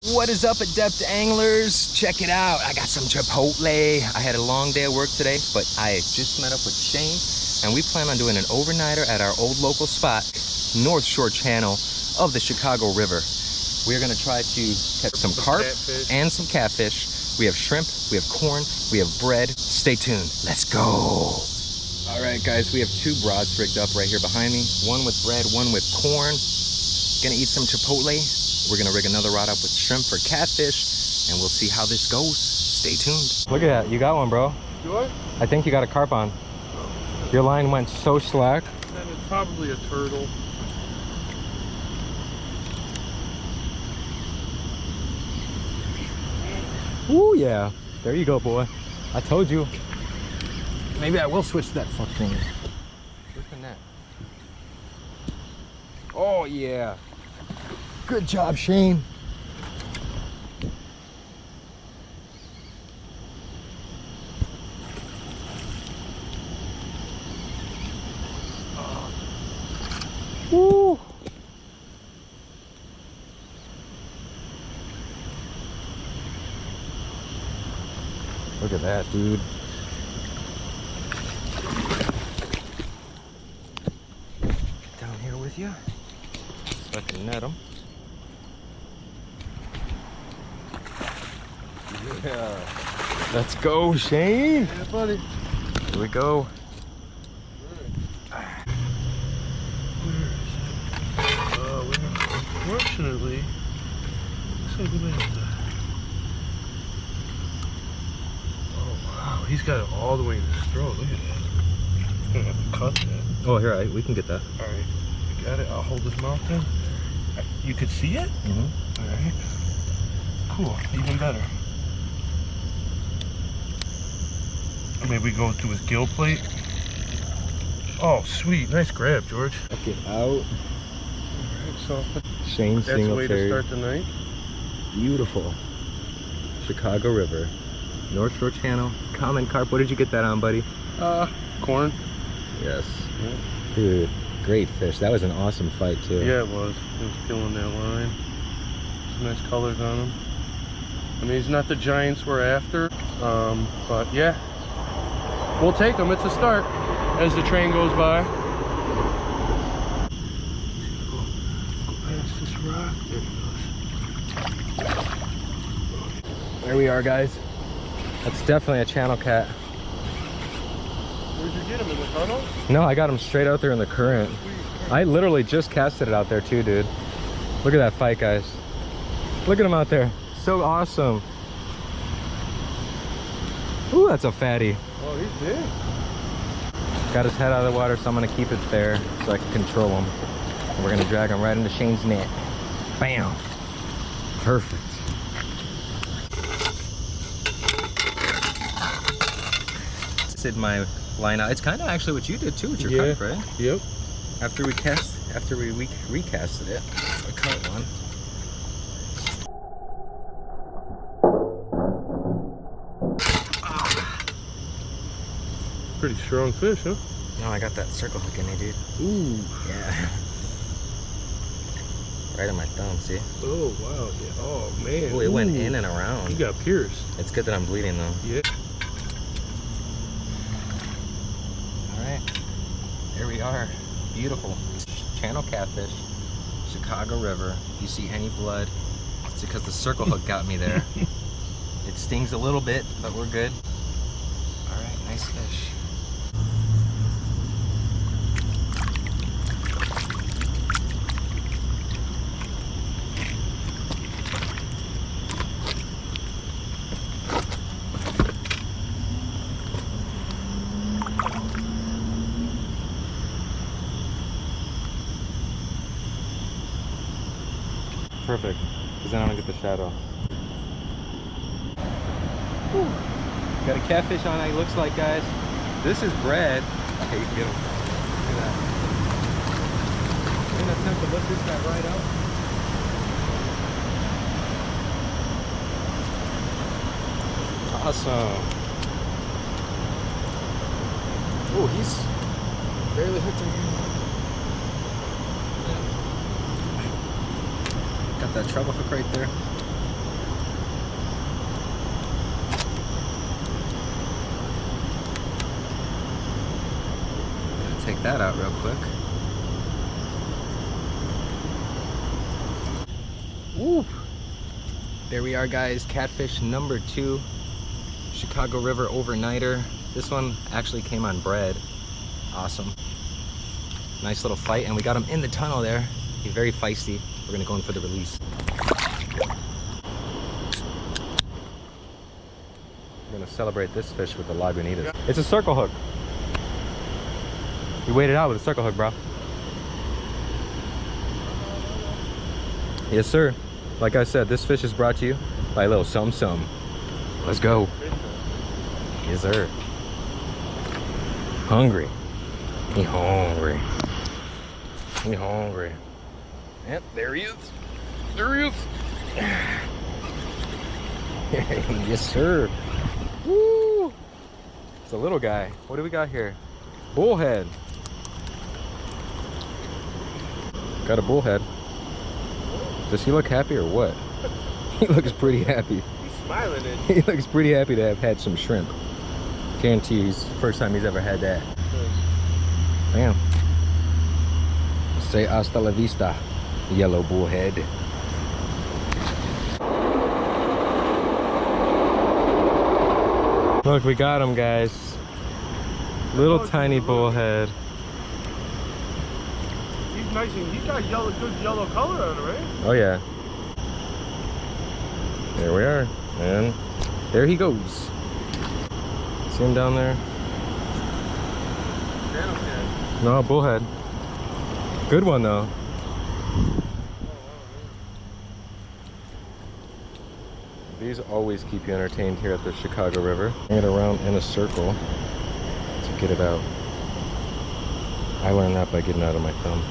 What is up, adept anglers? Check it out. I got some Chipotle. I had a long day at work today, but I just met up with Shane and we plan on doing an overnighter at our old local spot, North Shore Channel of the Chicago River. We're gonna try to catch some carp and some catfish. We have shrimp, we have corn, we have bread. Stay tuned. Let's go. All right, guys, we have two broads rigged up right here behind me. One with bread, one with corn. Gonna eat some Chipotle. We're gonna rig another rod up with shrimp for catfish, and we'll see how this goes. Stay tuned. Look at that, you got one, bro. Do I? I think you got a carp on. Your line went so slack. Then it's probably a turtle. Ooh, yeah. There you go, boy. I told you. Maybe I will switch that fuck thing. Look at that. Oh, yeah. Good job, Shane. Woo! Look at that, dude. Get down here with you so I can net him. Yeah. Let's go, Shane. Yeah, buddy. Here we go. Unfortunately, looks like we might have to. Oh wow, he's got it all the way in his throat. Look at that. Gonna have to cut that. Oh, here, we can get that. All right, you got it. I'll hold his mouth in. You could see it. Mm-hmm. All right. Cool. Even better. Maybe we go to his gill plate. Oh, sweet. Nice grab, George. Check it out. All right, so Shane that's the way to Singletary. start the night. Beautiful. Chicago River. North Shore Channel. Common carp. What did you get that on, buddy? Corn. Yes. Yeah. Dude, great fish. That was an awesome fight, too. Yeah, it was. He was killing that line. Some nice colors on him. I mean, he's not the giants we're after, but yeah. We'll take him. It's a start as the train goes by. Past this rock. There he goes. There we are, guys. That's definitely a channel cat. Where'd you get him, in the tunnel? No, I got him straight out there in the current. I literally just casted it out there too, dude. Look at that fight, guys. Look at him out there. So awesome. Ooh, that's a fatty. Oh, he's big. Got his head out of the water, so I'm gonna keep it there so I can control him. And we're gonna drag him right into Shane's net. Bam. Perfect. Sid my line out. It's kind of actually what you did too with your carp, right? Yep. After we recasted it, I caught one. Pretty strong fish, huh? No, I got that circle hook in there, dude. Ooh. Yeah. Right on my thumb, see? Oh, wow. Yeah. Oh, man. Oh, it went in and around. You got pierced. It's good that I'm bleeding though. Yeah. All right, here we are. Beautiful channel catfish, Chicago River. If you see any blood, it's because the circle hook got me there. It stings a little bit, but we're good. All right, nice fish. Perfect, because then I don't get the shadow. Whew. Got a catfish on it, looks like, guys. This is bread. Okay, you can get him. Look at that. I'm gonna attempt to lift this guy right out. Awesome. Oh, he's barely hooked in here. Got that treble hook right there. check that out real quick. Woo! There we are, guys. Catfish number 2. Chicago River overnighter. This one actually came on bread. Awesome. Nice little fight, and we got him in the tunnel there. He's very feisty. We're gonna go in for the release. We're gonna celebrate this fish with the Lagunitas. It's a circle hook. You waited out with a circle hook, bro. Yes, sir. Like I said, this fish is brought to you by a little something. Let's go. Yes, sir. Hungry. He hungry. He hungry. Yep, there he is. There he is. Yes, sir. Woo! It's a little guy. What do we got here? Bullhead. Got a bullhead. Does he look happy or what? He looks pretty happy. He's smiling at you. He looks pretty happy to have had some shrimp. Guarantee you, it's the first time he's ever had that. Bam. Say hasta la vista, yellow bullhead. Look, we got him, guys. Little tiny bullhead. He's nice and he's got yellow, good yellow color on it, right? Oh yeah. There we are, and there he goes. See him down there? No, bullhead. Good one though. These always keep you entertained here at the Chicago River. Bring it around in a circle to get it out. I learned that by getting out of my thumb.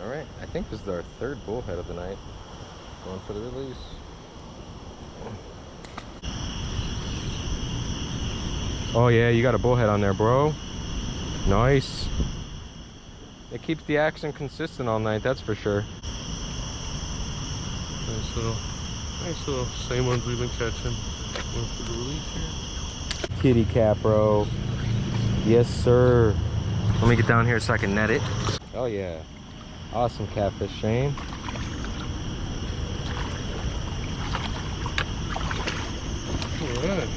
All right, I think this is our 3rd bullhead of the night. Going for the release. Oh yeah, you got a bullhead on there, bro. Nice. It keeps the action consistent all night, that's for sure. Nice little, same ones we've been catching. Going for the release here. Kitty cat, bro. Yes, sir. Let me get down here so I can net it. Oh yeah. Awesome catfish, Shane. Alright.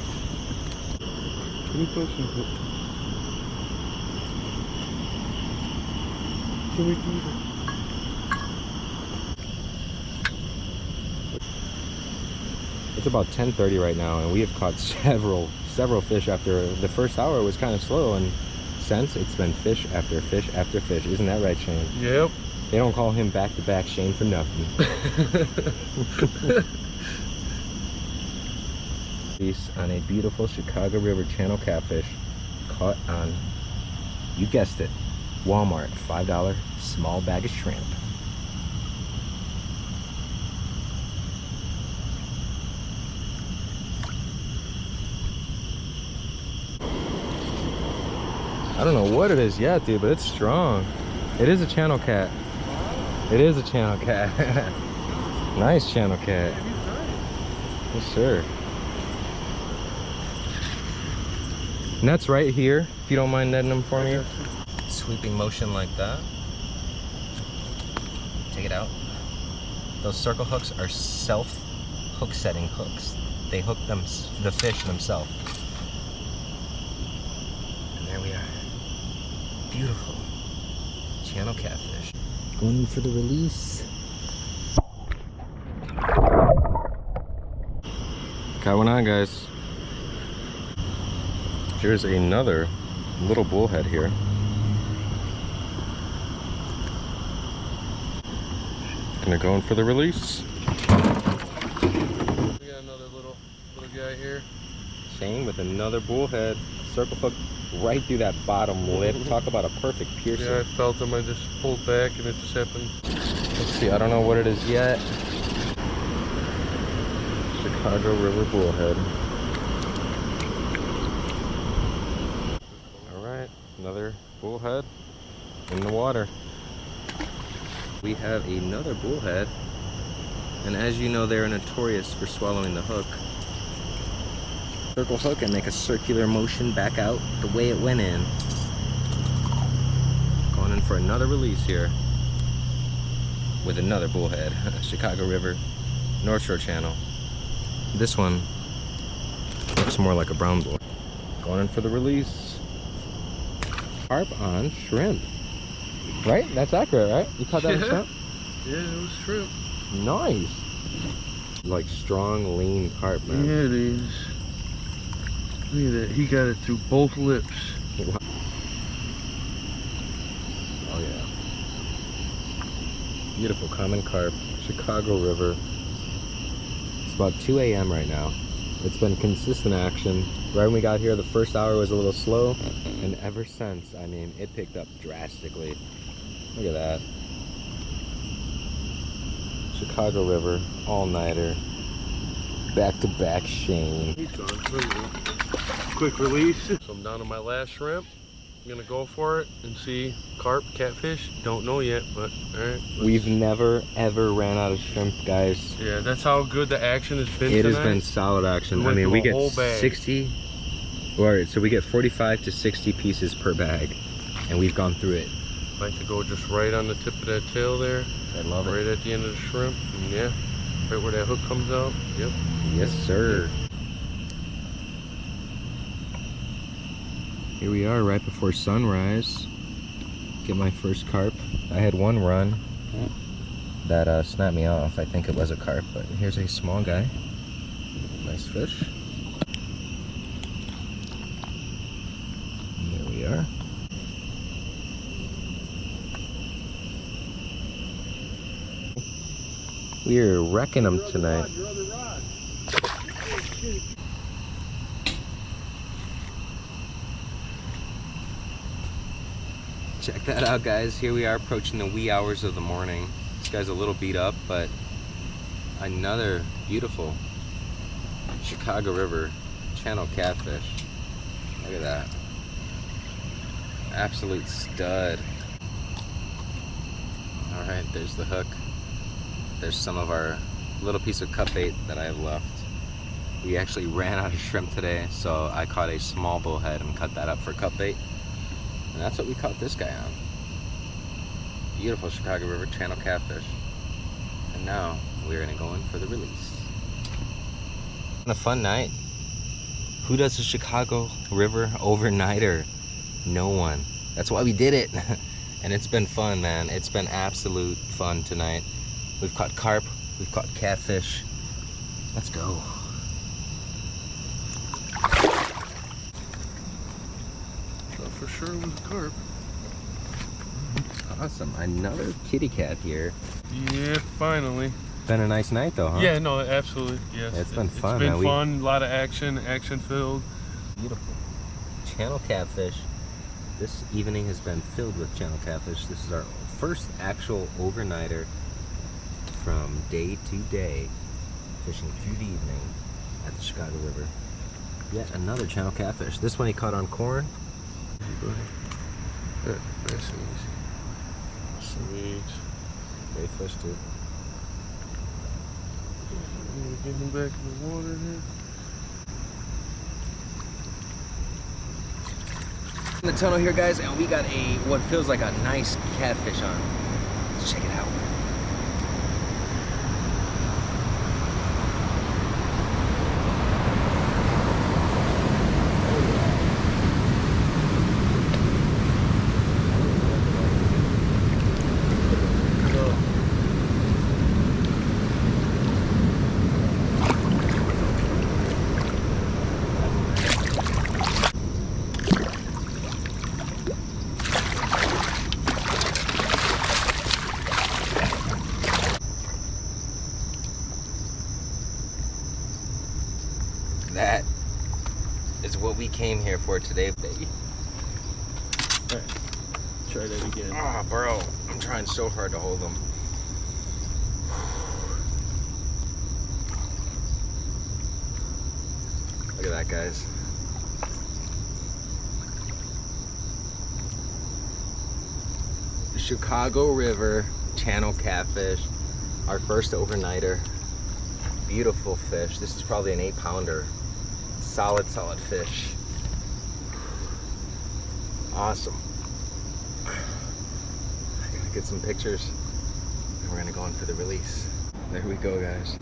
Can you put some... Can we do that? It's about 10:30 right now, and we have caught several fish. After the first hour was kind of slow, and since it's been fish after fish after fish. Isn't that right, Shane? Yep. They don't call him back-to-back Shane for nothing. Piece on a beautiful Chicago River channel catfish caught on, you guessed it, Walmart $5 small bag of shrimp. I don't know what it is yet, dude, but it's strong. It is a channel cat. It is a channel cat. Nice channel cat. Yes, sir. Net's right here, if you don't mind netting them for me. Sweeping motion like that. Take it out. Those circle hooks are self-hook setting hooks. They hook them, the fish themselves. And there we are. Beautiful channel catfish. Going for the release. Got one on, guys. Here's another little bullhead here. Gonna go in for the release. We got another little guy here. Shane with another bullhead. Circle hook right through that bottom lip. Talk about a perfect piercing. Yeah, I felt him. I just pulled back and it just happened. Let's see, I don't know what it is yet. Chicago River bullhead. Alright, another bullhead in the water. We have another bullhead, and as you know, they're notorious for swallowing the hook. Circle hook and make a circular motion back out the way it went in. for another release here with another bullhead. Chicago River, North Shore Channel. This one looks more like a brown bull. Going in for the release. Carp on shrimp. Right? That's accurate, right? You caught that on shrimp? Yeah, it was shrimp. Nice. Like strong, lean carp, man. Yeah, it is. Look at that. He got it through both lips. Wow. Oh yeah. Beautiful common carp, Chicago River. It's about 2 a.m. right now. It's been consistent action. Right when we got here, the first hour was a little slow, and ever since, I mean, it picked up drastically. Look at that. Chicago River, all-nighter, back-to-back Shane. He's gone. There you go. Quick release. So I'm down to my last shrimp. I'm gonna go for it and see carp, catfish. Don't know yet, but all right. We've never ever ran out of shrimp, guys. Yeah, that's how good the action has been. It tonight. has been solid action. We I mean, we get whole bag. 60. All right, so we get 45 to 60 pieces per bag, and we've gone through it. Like to go just right on the tip of that tail there. I love it. Right at the end of the shrimp. And yeah, right where that hook comes out. Yep. Yes, sir. Here we are right before sunrise. Get my first carp. I had one run that snapped me off. I think it was a carp, but here's a small guy. Nice fish. And there we are. We're wrecking them tonight. Check that out, guys. Here we are approaching the wee hours of the morning. This guy's a little beat up, but another beautiful Chicago River channel catfish. Look at that. Absolute stud. All right, there's the hook. There's some of our little piece of cut bait that I have left. We actually ran out of shrimp today, so I caught a small bullhead and cut that up for cut bait. And that's what we caught this guy on. Beautiful Chicago River channel catfish. And now we're gonna go in for the release. A fun night. Who does a Chicago River overnighter? No one. That's why we did it. And it's been fun, man. It's been absolute fun tonight. We've caught carp, we've caught catfish. Let's go. Thought for sure it was carp. Awesome, another kitty cat here. Yeah, finally. Been a nice night though, huh? Yeah, no, absolutely. Yes. It's been fun, It's been man. fun, a lot of action filled. Beautiful. Channel catfish. This evening has been filled with channel catfish. This is our first actual overnighter from day to day, fishing through the evening at the Chicago River. Yet another channel catfish. This one he caught on corn. Yeah, nice and easy. Sweet. Great fish too. Get him back in the water here. In the tunnel here, guys, and we got a what feels like a nice catfish on. Let's check it out. That is what we came here for today, baby. Alright, try that again. Ah, bro, I'm trying so hard to hold them. Look at that, guys. Chicago River channel catfish, our first overnighter. Beautiful fish. This is probably an 8-pounder. Solid fish. Awesome. get some pictures, and we're gonna go in for the release. There we go, guys.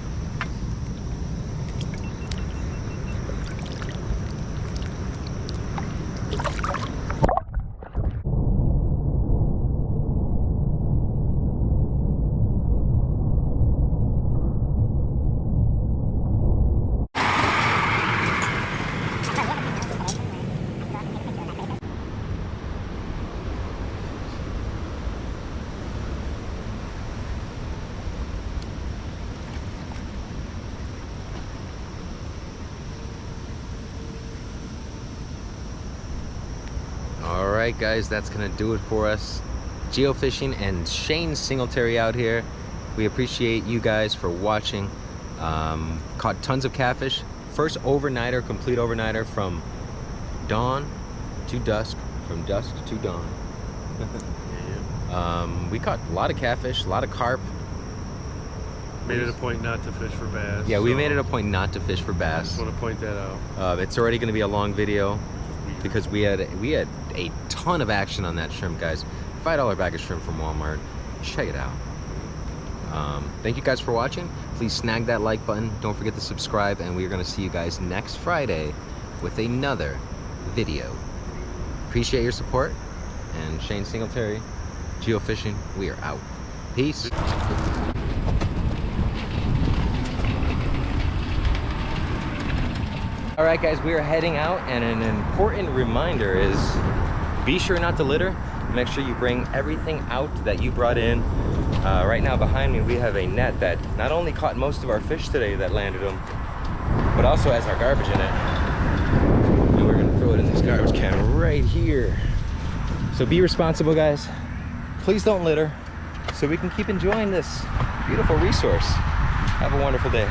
Alright guys, that's gonna do it for us. Geofishing and Shane Singletary out here. We appreciate you guys for watching. Caught tons of catfish. First overnighter, complete overnighter from dawn to dusk, from dusk to dawn. We caught a lot of catfish, a lot of carp. Made it a point not to fish for bass. Yeah, we made it a point not to fish for bass. I just want to point that out. It's already going to be a long video because we had a ton of action on that shrimp, guys. $5 bag of shrimp from Walmart. Check it out. Thank you guys for watching. Please snag that like button. Don't forget to subscribe, and we're going to see you guys next Friday with another video. Appreciate your support. And Shane Singletary, Geofishing, we are out. Peace. All right, guys, we are heading out, and an important reminder is be sure not to litter. Make sure you bring everything out that you brought in. Right now behind me, we have a net that not only caught most of our fish today that landed them, but also has our garbage in it. And we're gonna throw it in this garbage can right here. So be responsible, guys. Please don't litter so we can keep enjoying this beautiful resource. Have a wonderful day.